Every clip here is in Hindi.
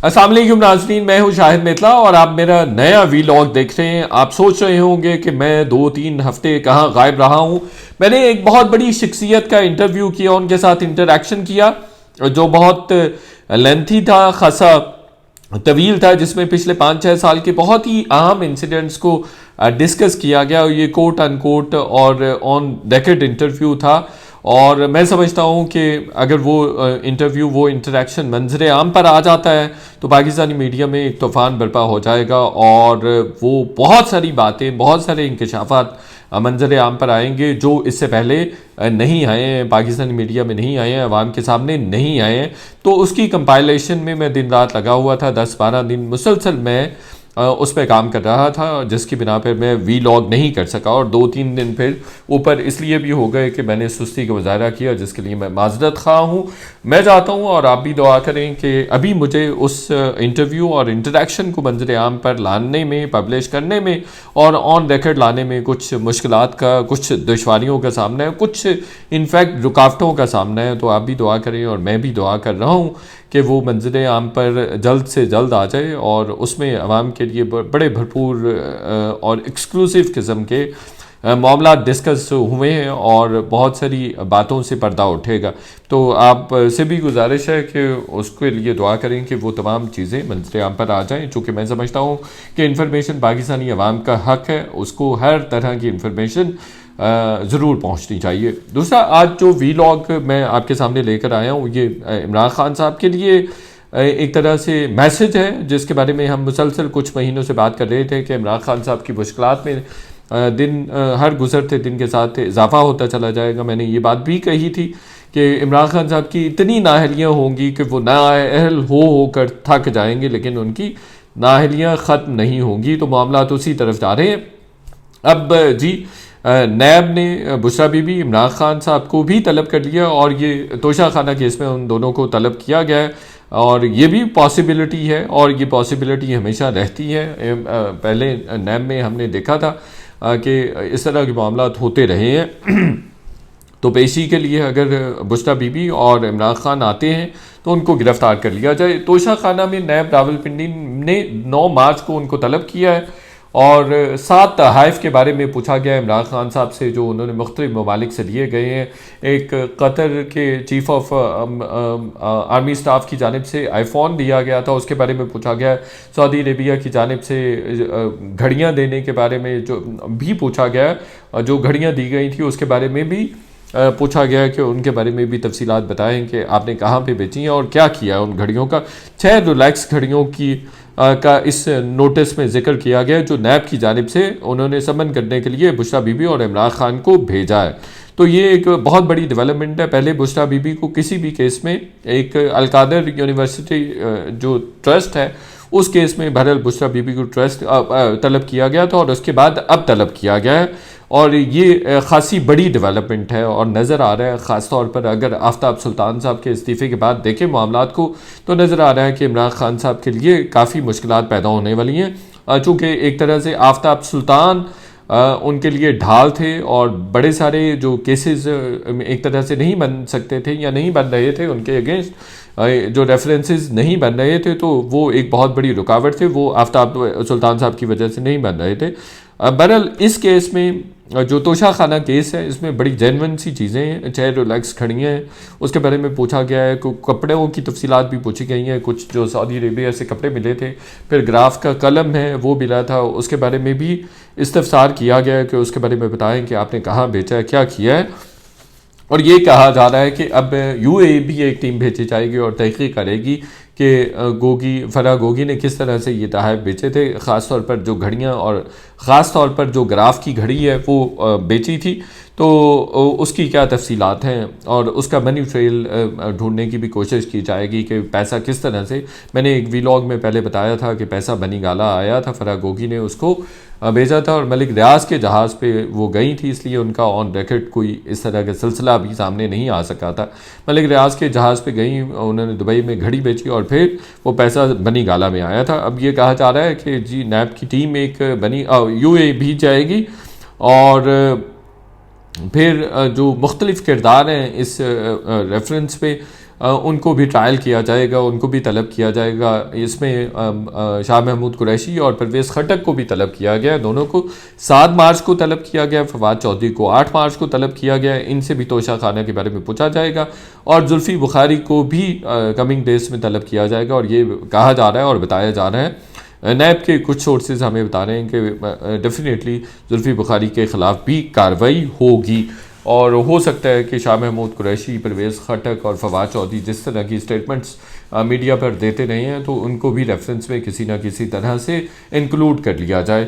अस्सलाम वालेकुम नाज़रीन, मैं हूं शाहिद मितला और आप मेरा नया वीलॉग देख रहे हैं। आप सोच रहे होंगे कि मैं 2-3 हफ्ते कहाँ गायब रहा हूं। मैंने एक बहुत बड़ी शख्सियत का इंटरव्यू किया, उनके साथ इंटरेक्शन किया जो बहुत लेंथी था, खासा तवील था, जिसमें पिछले 5-6 साल के बहुत ही अहम इंसिडेंट्स को डिस्कस किया गया। ये कोट अनकोट और ऑन रेकॉर्ड इंटरव्यू था और मैं समझता हूँ कि अगर वो इंटरव्यू, वो इंटरेक्शन मंजर आम पर आ जाता है तो पाकिस्तानी मीडिया में एक तूफ़ान बर्पा हो जाएगा और वो बहुत सारी बातें, बहुत सारे इंकशाफात मंजर आम पर आएंगे जो इससे पहले नहीं आए हैं, पाकिस्तानी मीडिया में नहीं आए हैं, अवाम के सामने नहीं आए हैं। तो उसकी कंपाइलेशन में मैं दिन रात लगा हुआ था। 10-12 दिन मुसलसल मैं उस पर काम कर रहा था, जिसकी बिना पर मैं वीलॉग नहीं कर सका और 2-3 दिन फिर ऊपर इसलिए भी हो गए कि मैंने सुस्ती का मुजाहरा किया, जिसके लिए मैं माजरत खा हूँ। मैं चाहता हूँ और आप भी दुआ करें कि अभी मुझे उस इंटरव्यू और इंटरेक्शन को मंजर आम पर लाने में, पब्लिश करने में और ऑन रिकॉर्ड लाने में कुछ मुश्किलात का, कुछ दुश्वारियों का सामना है, कुछ इनफैक्ट रुकावटों का सामना है। तो आप भी दुआ करें और मैं भी दुआ कर रहा हूँ कि वो मंजर आम पर जल्द से जल्द आ जाए और उसमें अवाम के लिए बड़े भरपूर और एक्सक्लूसिव किस्म के मामला डिस्कस हुए हैं और बहुत सारी बातों से पर्दा उठेगा। तो आप से भी गुजारिश है कि उसके लिए दुआ करें कि वो तमाम चीज़ें मंजर आम पर आ जाएं, चूँकि मैं समझता हूँ कि इन्फॉर्मेशन पाकिस्तानी अवाम का हक है, उसको हर तरह की इन्फॉर्मेशन ज़रूर पहुँचनी चाहिए। दूसरा, आज जो वीलॉग मैं आपके सामने लेकर आया हूँ ये इमरान खान साहब के लिए एक तरह से मैसेज है, जिसके बारे में हम मुसलसल कुछ महीनों से बात कर रहे थे कि इमरान खान साहब की मुश्किलात में दिन हर गुजरते दिन के साथ इजाफा होता चला जाएगा। मैंने ये बात भी कही थी कि इमरान खान साहब की इतनी नाअहलियाँ होंगी कि वो नाअहल होकर थक जाएंगे, लेकिन उनकी नाअहलियाँ ख़त्म नहीं होंगी। तो मामला तो उसी तरफ जा रहे हैं। अब जी, नैब ने बुशरा बीबी, इमरान खान साहब को भी तलब कर लिया और ये तोशा खाना केस में उन दोनों को तलब किया गया है और ये भी पॉसिबिलिटी है और ये पॉसिबिलिटी हमेशा रहती है। पहले नैब में हमने देखा था कि इस तरह के मामला होते रहे हैं। तो पेशी के लिए अगर बुशरा बीबी और इमरान खान आते हैं तो उनको गिरफ्तार कर लिया जाए। तोशा खाना में नैब रावलपिंडी ने 9 मार्च को उनको तलब किया है और 7 तहाइफ के बारे में पूछा गया इमरान खान साहब से, जो उन्होंने मुख्तलिफ ममालिक से लिए गए हैं। एक कतर के चीफ ऑफ आर्मी स्टाफ की जानिब से आईफोन दिया गया था, उसके बारे में पूछा गया। सऊदी अरेबिया की जानिब से घड़ियाँ देने के बारे में जो भी पूछा गया, जो घड़ियाँ दी गई थी उसके बारे में भी पूछा गया कि उनके बारे में भी तफसीलात बताएं कि आपने कहाँ पे बेची हैं और क्या किया उन घड़ियों का। 6 रोलेक्स घड़ियों की का इस नोटिस में जिक्र किया गया जो नैब की जानिब से उन्होंने समन करने के लिए बुशरा बीबी और इमरान खान को भेजा है। तो ये एक बहुत बड़ी डेवलपमेंट है। पहले बुशरा बीबी को किसी भी केस में, एक अलकादर यूनिवर्सिटी जो ट्रस्ट है उस केस में बहरहाल बुशरा बीबी को ट्रस्ट तलब किया गया था और उसके बाद अब तलब किया गया है और ये खासी बड़ी डेवलपमेंट है और नज़र आ रहा है, ख़ास तौर पर अगर आफ्ताब सुल्तान साहब के इस्तीफ़े के बाद देखें मामलात को तो नज़र आ रहा है कि इमरान खान साहब के लिए काफ़ी मुश्किलात पैदा होने वाली हैं। चूँकि एक तरह से आफ्ताब सुल्तान उनके लिए ढाल थे और बड़े सारे जो केसेस एक तरह से नहीं बन सकते थे या नहीं बन रहे थे, उनके अगेंस्ट जो रेफरेंसेस नहीं बन रहे थे, तो वो एक बहुत बड़ी रुकावट थे, वो आफ्ताब सुल्तान साहब की वजह से नहीं बन रहे थे। बहरहाल इस केस में जो तोशा खाना केस है इसमें बड़ी जेन्युइन सी चीज़ें हैं। 6 रोलेक्स खड़ियाँ हैं, उसके बारे में पूछा गया है। कपड़ों की तफसीलात भी पूछी गई हैं, कुछ जो सऊदी अरेबिया से कपड़े मिले थे, फिर ग्राफ का कलम है वो मिला था, उसके बारे में भी इस्तफसार किया गया है कि उसके बारे में बताएं कि आपने कहाँ बेचा है, क्या किया है। और ये कहा जा रहा है कि अब यूएई भी एक टीम भेजी जाएगी और तहकीक करेगी कि फराह गोगी ने किस तरह से ये तहाइफ बेचे थे, ख़ास तौर पर जो घड़ियाँ और ख़ास तौर पर जो ग्राफ की घड़ी है वो बेची थी, तो उसकी क्या तफसीलात हैं और उसका मनी ट्रेल ढूंढने की भी कोशिश की जाएगी कि पैसा किस तरह से। मैंने एक वीलॉग में पहले बताया था कि पैसा बनी गाला आया था, फराह गोगी ने उसको भेजा था और मलिक रियाज के जहाज़ पे वो गई थी, इसलिए उनका ऑन रिकॉर्ड कोई इस तरह का सिलसिला भी सामने नहीं आ सका था। मलिक रियाज के जहाज़ पे गई, उन्होंने दुबई में घड़ी बेची और फिर वो पैसा बनी गाला में आया था। अब ये कहा जा रहा है कि जी नैब की टीम एक यूएई भी जाएगी और फिर जो मुख्तलिफ़ किरदार हैं इस रेफरेंस पे उनको भी ट्रायल किया जाएगा, उनको भी तलब किया जाएगा। इसमें शाह महमूद कुरैशी और परवेज़ खटक को भी तलब किया गया, दोनों को 7 मार्च को तलब किया गया, फवाद चौधरी को 8 मार्च को तलब किया गया। इनसे भी तोशा खाना के बारे में पूछा जाएगा और जुल्फ़ी बुखारी को भी कमिंग डेज में तलब किया जाएगा। और ये कहा जा रहा है और बताया जा रहा है, नैब के कुछ सोर्सेज हमें बता रहे हैं कि डेफिनेटली जुल्फ़ी बुखारी के ख़िलाफ़ भी कार्रवाई होगी। और हो सकता है कि शाह महमूद कुरैशी, परवेज़ खटक और फवाद चौधरी जिस तरह की स्टेटमेंट्स मीडिया पर देते रहे हैं, तो उनको भी रेफरेंस में किसी न किसी तरह से इंक्लूड कर लिया जाए।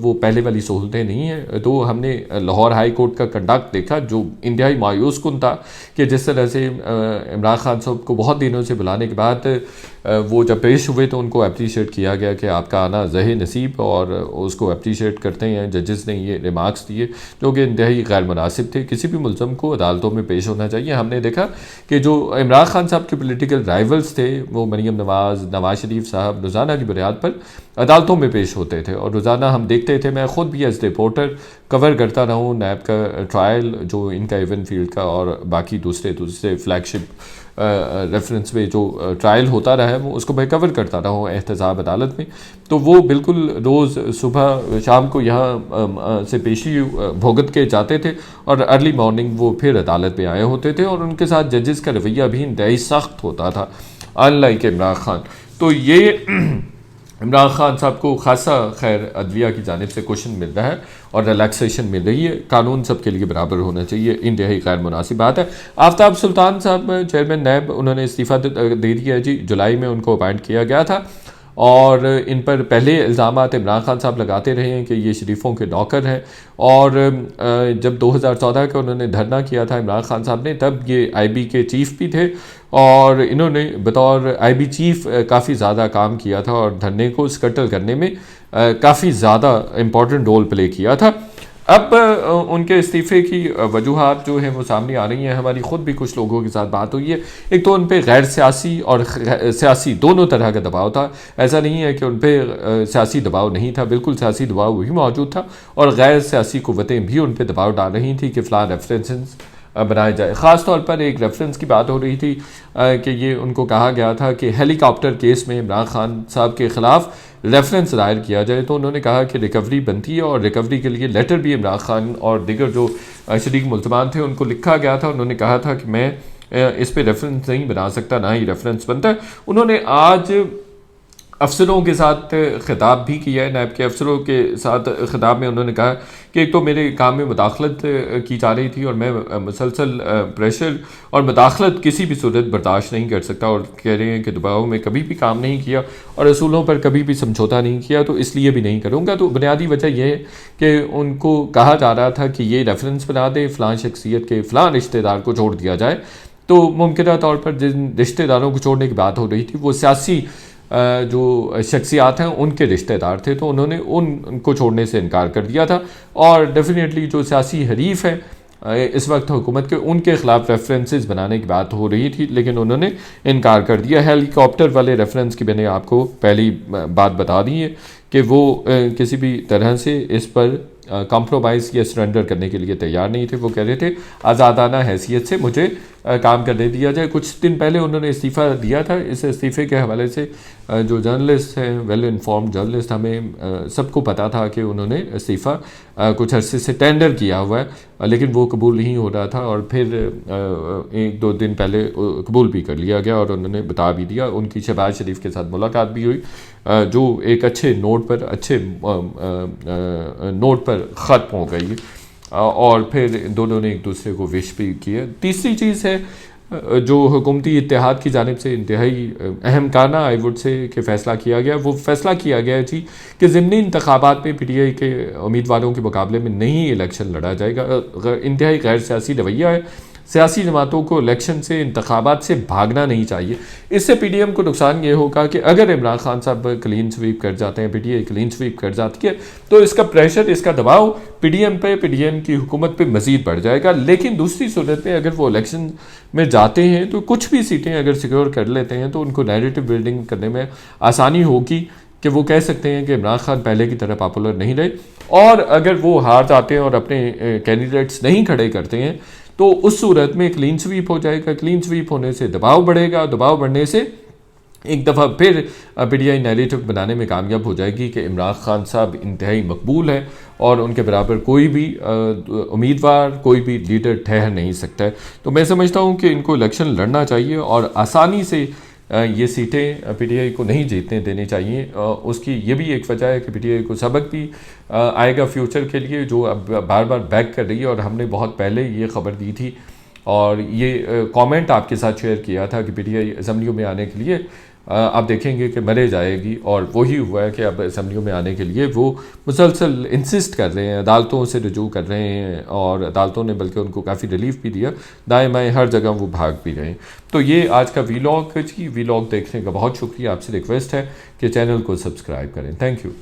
वो पहले वाली सहूलतें नहीं हैं। तो हमने लाहौर हाई कोर्ट का कंडक्ट देखा जो इंतहाई मायूस कुन था कि जिस तरह से इमरान खान साहब को बहुत दिनों से बुलाने के बाद वो जब पेश हुए तो उनको अप्रिशिएट किया गया कि आपका आना ज़हे नसीब, और उसको अप्रिशिएट करते हैं। जजेस ने ये रिमार्क्स दिए जो कि इंतहाई गैर मुनासिब थे। किसी भी मुलज़म को अदालतों में पेश होना चाहिए। हमने देखा कि जो इमरान खान साहब के पोलिटिकल राइवल्स थे, वो मरीम नवाज़ शरीफ साहब रोज़ाना की बुनियाद पर अदालतों में पेश होते थे और रोज़ाना हम देखते थे। मैं ख़ुद भी एज रिपोर्टर कवर करता रहा हूँ नैब का ट्रायल, जो इनका इवन फील्ड का और बाकी दूसरे फ्लैगशिप रेफरेंस में जो ट्रायल होता रहा है वो उसको मैं कवर करता रहा हूँ एहतसाब अदालत में। तो वो बिल्कुल रोज़ सुबह शाम को यहाँ से पेशी भुगत के जाते थे और अर्ली मॉर्निंग वो फिर अदालत में आए होते थे और उनके साथ जजेस का रवैया भी इंतहाई सख्त होता था, अनलाइक इमरान खान। तो ये इमरान खान साहब को खासा खैर अदलिया की जानिब से क्वेश्चन मिल रहा है और रिलैक्सेशन मिल रही है। कानून सबके लिए बराबर होना चाहिए, इंतहाई गैर मुनासिब बात है। आफ्ताब सुल्तान साहब चेयरमैन नैब, उन्होंने इस्तीफ़ा दे दिया है जी। जुलाई में उनको अपॉइंट किया गया था और इन पर पहले इल्ज़ामात इमरान खान साहब लगाते रहे हैं कि ये शरीफों के नौकर हैं। और जब 2014 का उन्होंने धरना किया था इमरान खान साहब ने, तब ये आईबी के चीफ़ भी थे और इन्होंने बतौर आईबी चीफ़ काफ़ी ज़्यादा काम किया था और धरने को स्कटल करने में काफ़ी ज़्यादा इम्पॉर्टेंट रोल प्ले किया था। अब उनके इस्तीफ़े की वजूहात जो हैं वो सामने आ रही हैं। हमारी ख़ुद भी कुछ लोगों के साथ बात हुई है। एक तो उन पर गैर सियासी और सियासी दोनों तरह का दबाव था। ऐसा नहीं है कि उन पर सियासी दबाव नहीं था, बिल्कुल सियासी दबाव भी मौजूद था और गैर सियासी क़ुव्वतें भी उन पर दबाव डाल रही थी कि फ़लाँ रेफरेंसेस बनाए जाए। ख़ास तौर पर एक रेफरेंस की बात हो रही थी कि ये उनको कहा गया था कि हेलीकॉप्टर केस में इमरान खान साहब के ख़िलाफ़ रेफरेंस दायर किया जाए। तो उन्होंने कहा कि रिकवरी बनती है और रिकवरी के लिए लेटर भी इमरान खान और दीगर जो शरीक मुल्ज़मान थे उनको लिखा गया था। उन्होंने कहा था कि मैं इस पर रेफरेंस नहीं बना सकता, ना ही रेफरेंस बनता है। उन्होंने आज अफसरों के साथ खिताब भी किया है। नैब के अफसरों के साथ खिताब में उन्होंने कहा कि एक तो मेरे काम में मुदाखलत की जा रही थी और मैं मुसलसल प्रेशर और मुदाखलत किसी भी सूरत बर्दाश्त नहीं कर सकता, और कह रहे हैं कि दबाव में कभी भी काम नहीं किया और असूलों पर कभी भी समझौता नहीं किया, तो इसलिए भी नहीं करूँगा। तो बुनियादी वजह यह है कि उनको कहा जा रहा था कि ये रेफरेंस बना दे, फ़लाँ शख्सियत के फ़लाँ रिश्तेदार को छोड़ दिया जाए। तो मुमकिन तौर पर जिन रिश्तेदारों को छोड़ने की बात हो रही थी वो सियासी जो शख्सियात हैं उनके रिश्तेदार थे, तो उन्होंने उनको छोड़ने से इनकार कर दिया था। और डेफिनेटली जो सियासी हरीफ है इस वक्त हुकूमत के, उनके ख़िलाफ़ रेफरेंसेस बनाने की बात हो रही थी लेकिन उन्होंने इनकार कर दिया। हेलीकॉप्टर वाले रेफरेंस की मैंने आपको पहली बात बता दी है कि वो किसी भी तरह से इस पर कॉम्प्रोमाइज़ या सरेंडर करने के लिए तैयार नहीं थे। वो कह रहे थे आज़ादाना हैसियत से मुझे काम करने दिया जाए। कुछ दिन पहले उन्होंने इस्तीफ़ा दिया था। इस इस्तीफ़े के हवाले से जो जर्नलिस्ट हैं, वेल इन्फॉर्म्ड जर्नलिस्ट, हमें सबको पता था कि उन्होंने इस्तीफ़ा कुछ अरसे से टेंडर किया हुआ है, लेकिन वो कबूल नहीं हो रहा था और फिर 1-2 दिन पहले कबूल भी कर लिया गया और उन्होंने बता भी दिया। उनकी शहबाज शरीफ के साथ मुलाकात भी हुई जो एक अच्छे नोट पर ख़त्म हो गई और फिर दोनों ने एक दूसरे को विश भी किया। तीसरी चीज़ है जो हुकूमती इत्तेहाद की जानिब से इंतहाई अहम काना आई वुड से कि फ़ैसला किया गया, वो फ़ैसला किया गया जी कि ज़िमनी इंतखाबात में PTI के उम्मीदवारों के मुकाबले में नहीं इलेक्शन लड़ा जाएगा। इंतहाई गैर सियासी रवैया है। सियासी जमातों को इलेक्शन से, इंतखाबात से भागना नहीं चाहिए। इससे PDM को नुकसान ये होगा कि अगर इमरान खान साहब क्लीन स्वीप कर जाते हैं, PTI क्लीन स्वीप कर जाती है, तो इसका प्रेशर, इसका दबाव PDM पे, PDM की हुकूमत पे मज़ीद बढ़ जाएगा। लेकिन दूसरी सूरत में अगर वो इलेक्शन में जाते हैं तो कुछ भी सीटें अगर सिक्योर कर लेते हैं तो उनको नैरेटिव बिल्डिंग करने में आसानी होगी कि वो कह सकते हैं कि इमरान खान पहले की तरह पॉपुलर नहीं रहे और अगर वो हार जाते हैं और अपने कैंडिडेट्स नहीं खड़े करते हैं तो उस सूरत में क्लीन स्वीप हो जाएगा। क्लीन स्वीप होने से दबाव बढ़ेगा, दबाव बढ़ने से एक दफ़ा फिर पीटीआई नैरेटिव बनाने में कामयाब हो जाएगी कि इमरान खान साहब इंतहाई मकबूल है और उनके बराबर कोई भी उम्मीदवार, कोई भी लीडर ठहर नहीं सकता है। तो मैं समझता हूँ कि इनको इलेक्शन लड़ना चाहिए और आसानी से ये सीटें पीटीआई को नहीं जीतने देनी चाहिए। उसकी ये भी एक वजह है कि पीटीआई को सबक भी आएगा फ्यूचर के लिए, जो अब बार बार बैक कर रही है। और हमने बहुत पहले ये खबर दी थी और ये कमेंट आपके साथ शेयर किया था कि पीटीआई असेंबलियों में आने के लिए आप देखेंगे कि मरे जाएगी, और वही हुआ है कि अब असेंबलियों में आने के लिए वो मुसलसल इंसिस्ट कर रहे हैं, अदालतों से रजू कर रहे हैं और अदालतों ने बल्कि उनको काफ़ी रिलीफ भी दिया, दाएं बाएं हर जगह वो भाग भी रहे हैं। तो ये आज का वीलॉग जी, वीलॉग देखने का बहुत शुक्रिया। आपसे रिक्वेस्ट है कि चैनल को सब्सक्राइब करें। Thank you.